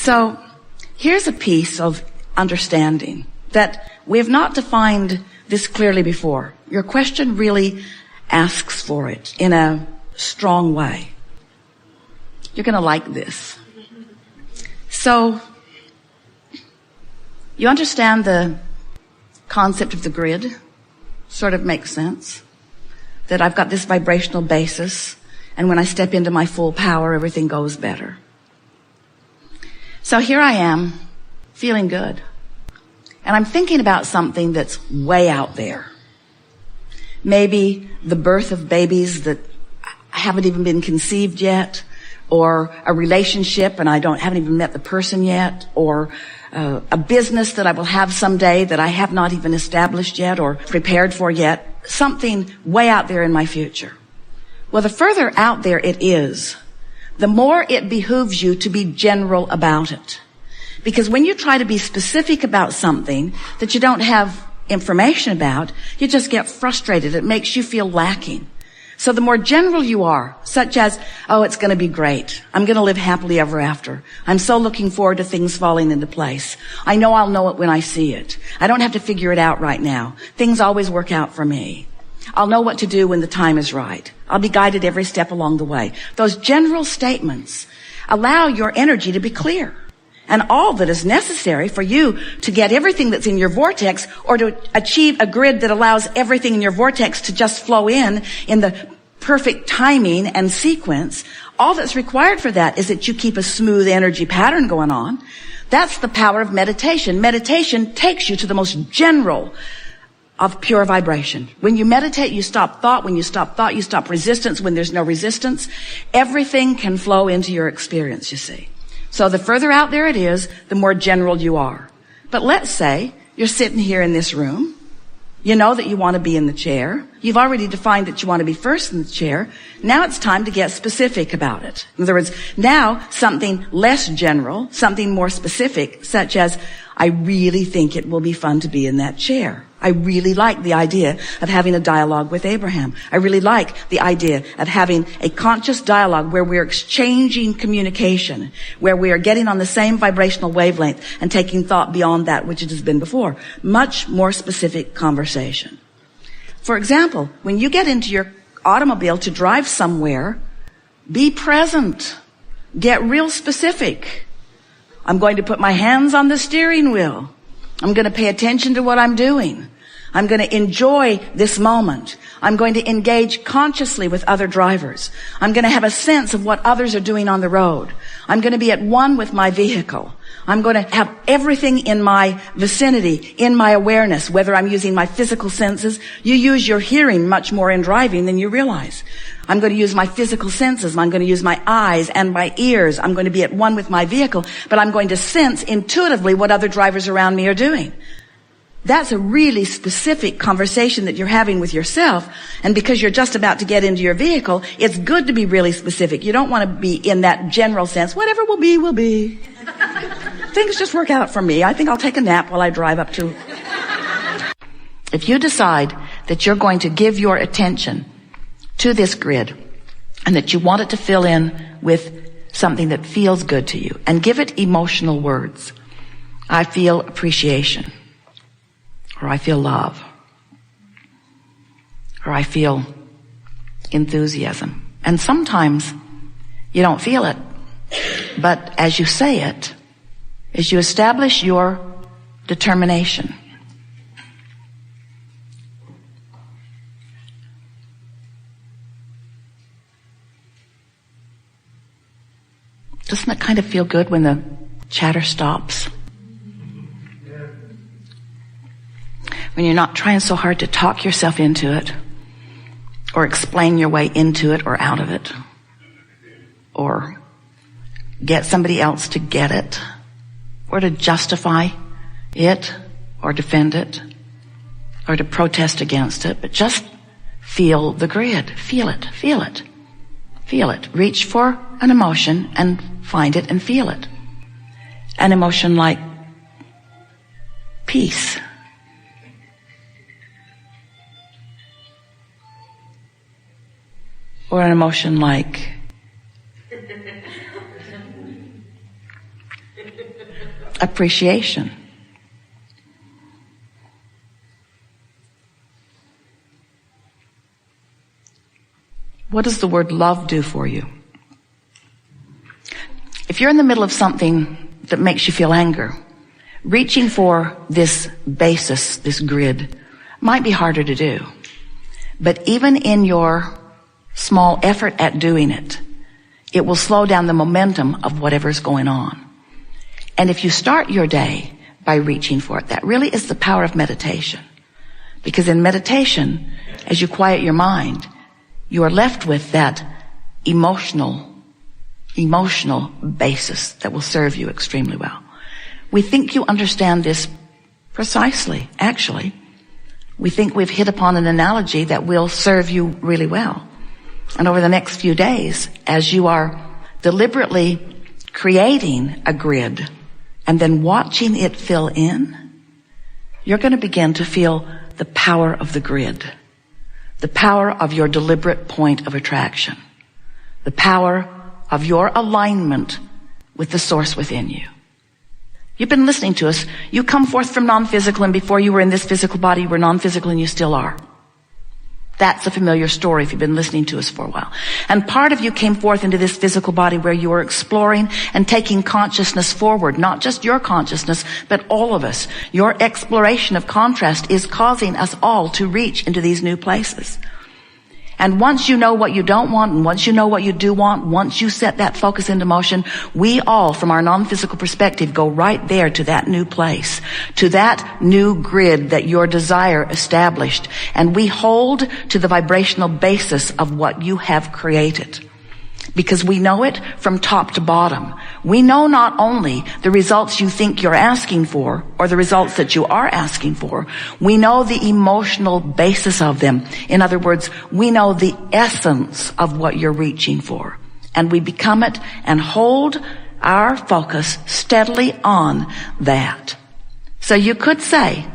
So here's a piece of understanding that we have not defined this clearly before. Your question really asks for it in a strong way. You're going to like this. So you understand the concept of the grid? Sort of makes sense. That I've got this vibrational basis, and when I step into my full power, everything goes better. So here I am, feeling good. And I'm thinking about something that's way out there. Maybe the birth of babies that haven't even been conceived yet, or a relationship and I haven't even met the person yet, or a business that I will have someday that I have not even established yet or prepared for yet. Something way out there in my future. Well, the further out there it is, the more it behooves you to be general about it. Because when you try to be specific about something that you don't have information about, you just get frustrated. It makes you feel lacking. So the more general you are, such as, oh, it's going to be great. I'm going to live happily ever after. I'm so looking forward to things falling into place. I know I'll know it when I see it. I don't have to figure it out right now. Things always work out for me. I'll know what to do when the time is right. I'll be guided every step along the way. Those general statements allow your energy to be clear. And all that is necessary for you to get everything that's in your vortex, or to achieve a grid that allows everything in your vortex to just flow in the perfect timing and sequence, all that's required for that is that you keep a smooth energy pattern going on. That's the power of meditation. Meditation takes you to the most general of pure vibration. When you meditate, you stop thought. When you stop thought, you stop resistance. When there's no resistance, everything can flow into your experience, you see. So the further out there it is, the more general you are. But let's say you're sitting here in this room. You know that you want to be in the chair. You've already defined that you want to be first in the chair. Now it's time to get specific about it. In other words, now something less general, something more specific, such as, I really think it will be fun to be in that chair. I really like the idea of having a dialogue with Abraham. I really like the idea of having a conscious dialogue where we're exchanging communication, where we are getting on the same vibrational wavelength and taking thought beyond that which it has been before. Much more specific conversation. For example, when you get into your automobile to drive somewhere, be present. Get real specific. I'm going to put my hands on the steering wheel. I'm going to pay attention to what I'm doing. I'm going to enjoy this moment. I'm going to engage consciously with other drivers. I'm going to have a sense of what others are doing on the road. I'm going to be at one with my vehicle. I'm going to have everything in my vicinity, in my awareness, whether I'm using my physical senses. You use your hearing much more in driving than you realize. I'm going to use my physical senses. I'm going to use my eyes and my ears. I'm going to be at one with my vehicle, but I'm going to sense intuitively what other drivers around me are doing. That's a really specific conversation that you're having with yourself. And because you're just about to get into your vehicle, it's good to be really specific. You don't want to be in that general sense, whatever will be, will be. Things just work out for me. I think I'll take a nap while I drive up to. If you decide that you're going to give your attention to this grid and that you want it to fill in with something that feels good to you, and give it emotional words. I feel appreciation, or I feel love, or I feel enthusiasm. And sometimes you don't feel it, but as you say it, as you establish your determination, doesn't it kind of feel good when the chatter stops? When you're not trying so hard to talk yourself into it, or explain your way into it or out of it, or get somebody else to get it, or to justify it, or defend it, or to protest against it, but just feel the grid. Feel it, feel it, feel it. Reach for an emotion and find it and feel it. An emotion like peace. Or an emotion like Appreciation. What does the word love do for you? If you're in the middle of something that makes you feel anger, reaching for this basis, this grid, might be harder to do. But even in your small effort at doing it, it will slow down the momentum of whatever's going on. And if you start your day by reaching for it, that really is the power of meditation. Because in meditation, as you quiet your mind, you are left with that emotional basis that will serve you extremely well. We think you understand this precisely, actually. We think we've hit upon an analogy that will serve you really well. And over the next few days, as you are deliberately creating a grid and then watching it fill in, you're going to begin to feel the power of the grid, the power of your deliberate point of attraction, the power of your alignment with the source within you. You've been listening to us. You come forth from non-physical, and before you were in this physical body, you were non-physical, and you still are. That's a familiar story if you've been listening to us for a while. And part of you came forth into this physical body where you were exploring and taking consciousness forward. Not just your consciousness, but all of us. Your exploration of contrast is causing us all to reach into these new places. And once you know what you don't want, and once you know what you do want, once you set that focus into motion, we all, from our non-physical perspective, go right there to that new place, to that new grid that your desire established. And we hold to the vibrational basis of what you have created. Because we know it from top to bottom. We know not only the results you think you're asking for, or the results that you are asking for, we know the emotional basis of them. In other words, we know the essence of what you're reaching for. And we become it and hold our focus steadily on that. So you could say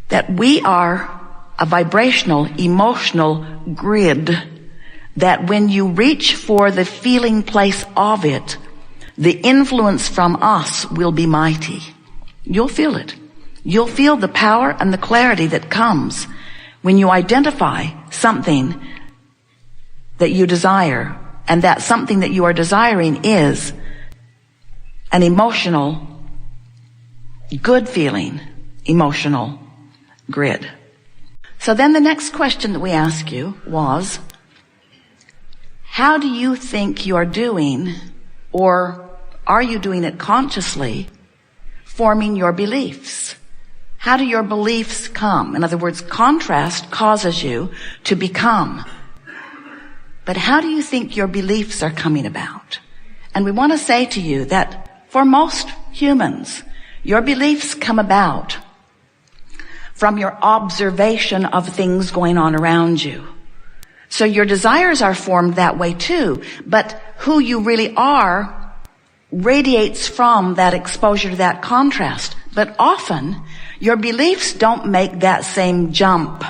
that we are a vibrational, emotional grid that when you reach for the feeling place of it, the influence from us will be mighty. You'll feel it. You'll feel the power and the clarity that comes when you identify something that you desire, and that something that you are desiring is an emotional, good feeling, emotional grid. So then the next question that we asked you was, how do you think you're doing, or are you doing it consciously, forming your beliefs? How do your beliefs come? In other words, contrast causes you to become. But how do you think your beliefs are coming about? And we want to say to you that for most humans, your beliefs come about from your observation of things going on around you. So your desires are formed that way too, but who you really are radiates from that exposure to that contrast. But often, your beliefs don't make that same jump.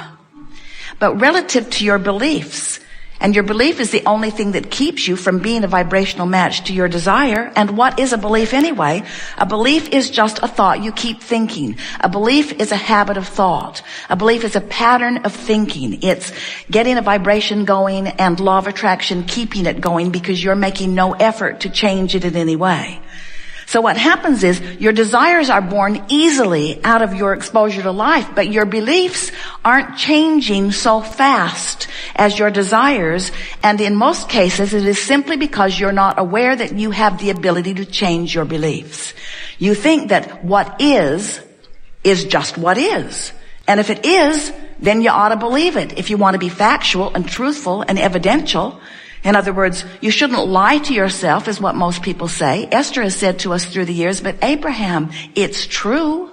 But relative to your beliefs, and your belief is the only thing that keeps you from being a vibrational match to your desire. And what is a belief anyway? A belief is just a thought you keep thinking. A belief is a habit of thought. A belief is a pattern of thinking. It's getting a vibration going and law of attraction keeping it going because you're making no effort to change it in any way. So what happens is your desires are born easily out of your exposure to life, but your beliefs aren't changing so fast as your desires. And in most cases, it is simply because you're not aware that you have the ability to change your beliefs. You think that what is just what is. And if it is, then you ought to believe it. If you want to be factual and truthful and evidential, in other words, you shouldn't lie to yourself, is what most people say. Esther has said to us through the years, but Abraham, it's true.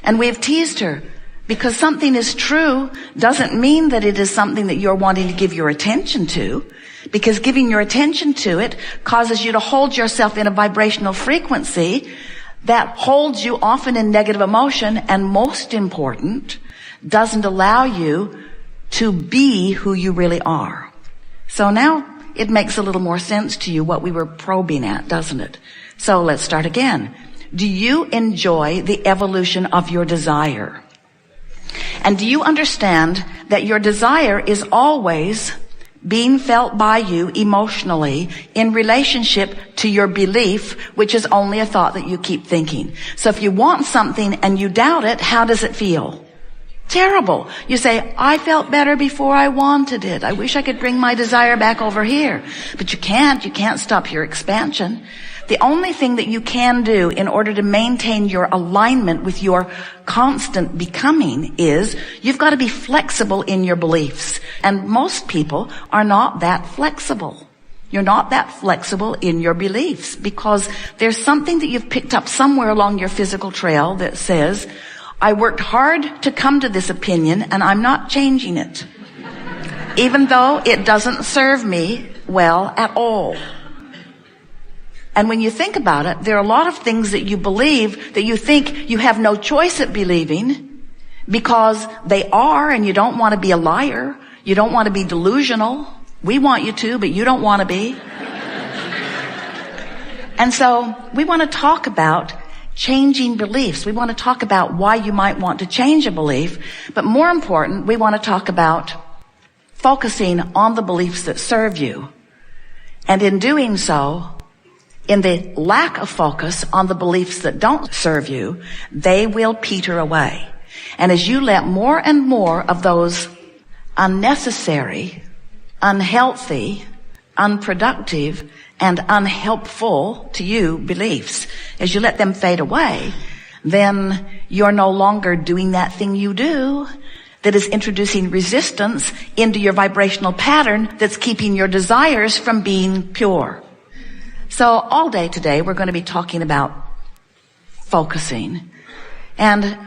And we've teased her. Because something is true doesn't mean that it is something that you're wanting to give your attention to. Because giving your attention to it causes you to hold yourself in a vibrational frequency that holds you often in negative emotion, and most important, doesn't allow you to be who you really are. So now it makes a little more sense to you what we were probing at, doesn't it? So let's start again. Do you enjoy the evolution of your desire? And do you understand that your desire is always being felt by you emotionally in relationship to your belief, which is only a thought that you keep thinking? So if you want something and you doubt it, how does it feel? Terrible. You say, I felt better before I wanted it. I wish I could bring my desire back over here. But you can't. You can't stop your expansion. The only thing that you can do in order to maintain your alignment with your constant becoming is you've got to be flexible in your beliefs. And most people are not that flexible. You're not that flexible in your beliefs because there's something that you've picked up somewhere along your physical trail that says, I worked hard to come to this opinion and I'm not changing it, even though it doesn't serve me well at all. And when you think about it, there are a lot of things that you believe that you think you have no choice at believing because they are, and you don't want to be a liar. You don't want to be delusional. We want you to, but you don't want to be. And so we want to talk about changing beliefs. We want to talk about why you might want to change a belief. But more important, we want to talk about focusing on the beliefs that serve you. And in doing so, in the lack of focus on the beliefs that don't serve you, they will peter away. And as you let more and more of those unnecessary, unhealthy, unproductive, and unhelpful to you beliefs, as you let them fade away, then you're no longer doing that thing you do that is introducing resistance into your vibrational pattern that's keeping your desires from being pure. So all day today, we're going to be talking about focusing. And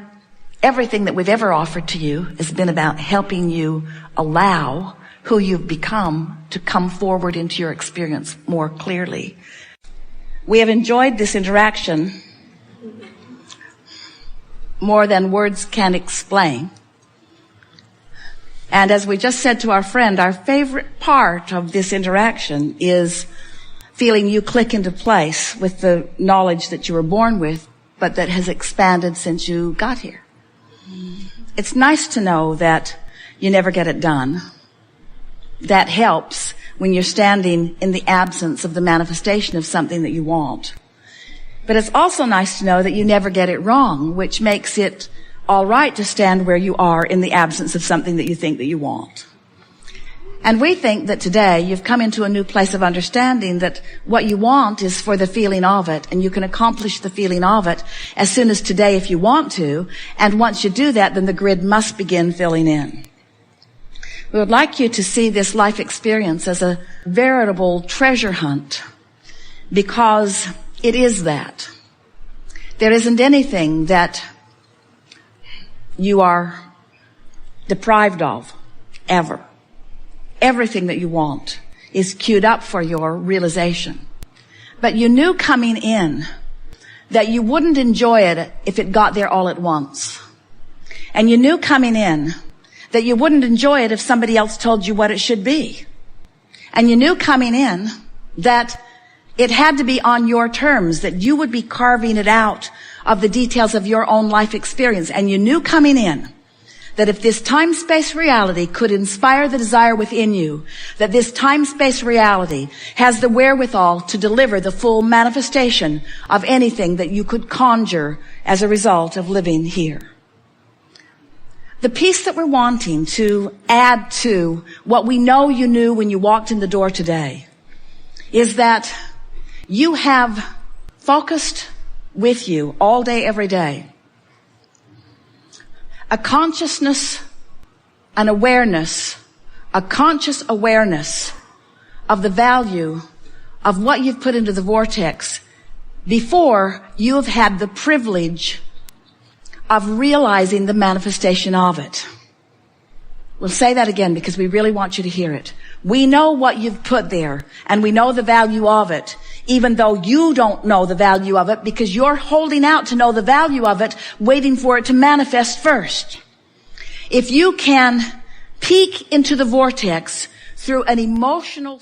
everything that we've ever offered to you has been about helping you allow who you've become to come forward into your experience more clearly. We have enjoyed this interaction more than words can explain. And as we just said to our friend, our favorite part of this interaction is feeling you click into place with the knowledge that you were born with, but that has expanded since you got here. It's nice to know that you never get it done. That helps when you're standing in the absence of the manifestation of something that you want. But it's also nice to know that you never get it wrong, which makes it all right to stand where you are in the absence of something that you think that you want. And we think that today you've come into a new place of understanding that what you want is for the feeling of it, and you can accomplish the feeling of it as soon as today if you want to. And once you do that, then the grid must begin filling in. We would like you to see this life experience as a veritable treasure hunt, because it is that. There isn't anything that you are deprived of, ever. Everything that you want is queued up for your realization. But you knew coming in that you wouldn't enjoy it if it got there all at once. And you knew coming in that you wouldn't enjoy it if somebody else told you what it should be. And you knew coming in that it had to be on your terms, that you would be carving it out of the details of your own life experience. And you knew coming in that if this time-space reality could inspire the desire within you, that this time-space reality has the wherewithal to deliver the full manifestation of anything that you could conjure as a result of living here. The piece that we're wanting to add to what we know you knew when you walked in the door today is that you have focused with you all day, every day, a consciousness, an awareness, a conscious awareness of the value of what you've put into the vortex before you have had the privilege of realizing the manifestation of it. We'll say that again because we really want you to hear it. We know what you've put there, and we know the value of it, even though you don't know the value of it because you're holding out to know the value of it, waiting for it to manifest first. If you can peek into the vortex through an emotional